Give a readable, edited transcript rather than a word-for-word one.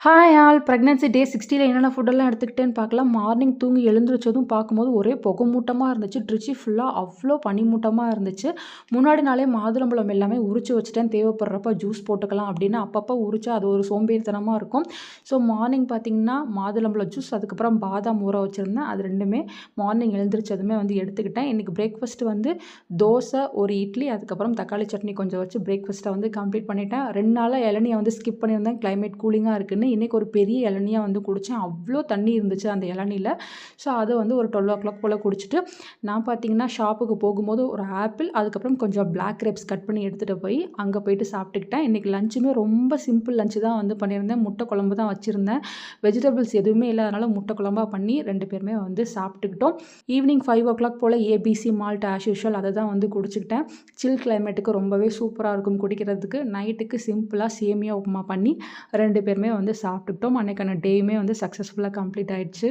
Hi all pregnancy டே 60ல என்னென்ன ஃபுட்டெல்லாம் எடுத்துக்கிட்டேன்னு பார்க்கலாம். மார்னிங் தூங்கி எழுந்திரிச்சதும் பார்க்கும்போது ஒரே புகை மூட்டமாக இருந்துச்சு. ட்ரிச்சி ஃபுல்லாக அவ்வளோ பனி மூட்டமாக இருந்துச்சு. முன்னாடி நாளே மாதுளம்பழம் எல்லாமே உரிச்சு வச்சுட்டேன். தேவைப்படுறப்ப ஜூஸ் போட்டுக்கலாம் அப்படின்னு அப்பப்போ உரிச்சா அது ஒரு சோம்பேறித்தனமாக இருக்கும். ஸோ மார்னிங் பார்த்திங்கன்னா மாதுளம்பழம் ஜூஸ், அதுக்கப்புறம் பாதாம் ஊற வச்சுருந்தேன். அது ரெண்டுமே மார்னிங் எழுந்திரிச்சதுமே எடுத்துக்கிட்டேன். இன்றைக்கி பிரேக்ஃபாஸ்ட்டு தோசை, ஒரு இட்லி, அதுக்கப்புறம் தக்காளி சட்னி கொஞ்சம் வச்சு பிரேக்ஃபாஸ்ட்டை கம்ப்ளீட் பண்ணிட்டேன். 2 நாளாக இளநியை ஸ்கிப் பண்ணியிருந்தேன். கிளைமேட் கூலிங்காக இருக்குன்னு இன்றைக்கி ஒரு பெரிய இளநியாக குடித்தேன். அவ்வளோ தண்ணி இருந்துச்சு அந்த இளநியில். ஸோ அதை ஒரு 12 போல் குடிச்சிட்டு நான் பார்த்திங்கன்னா ஷாப்புக்கு போகும்போது ஒரு ஆப்பிள், அதுக்கப்புறம் கொஞ்சம் பிளாக் கிரேப்ஸ் கட் பண்ணி எடுத்துகிட்டு போய் அங்கே போயிட்டு சாப்பிட்டுக்கிட்டேன். இன்றைக்கி லஞ்சுமே ரொம்ப சிம்பிள் லஞ்சு தான் பண்ணியிருந்தேன். முட்டை குழம்பு தான் வச்சுருந்தேன். வெஜிடபிள்ஸ் எதுவுமே இல்லாதனால முட்டை குழம்பாக பண்ணி 2 பேருமே சாப்பிட்டுக்கிட்டோம். ஈவினிங் 5 போல் ஏபிசி மால்ட் ஆஸ் யூஷுவல் அதை தான் குடிச்சிக்கிட்டேன். சில் கிளைமேட்டுக்கு ரொம்பவே சூப்பராக இருக்கும் குடிக்கிறதுக்கு. நைட்டுக்கு சிம்பிளாக சேமியா உப்புமா பண்ணி 2 பேருமே சாப்பிட்டுக்கிட்டோம். அன்றைக்கான டேயுமே சக்ஸஸ்ஃபுல்லாக கம்ப்ளீட் ஆயிடுச்சு.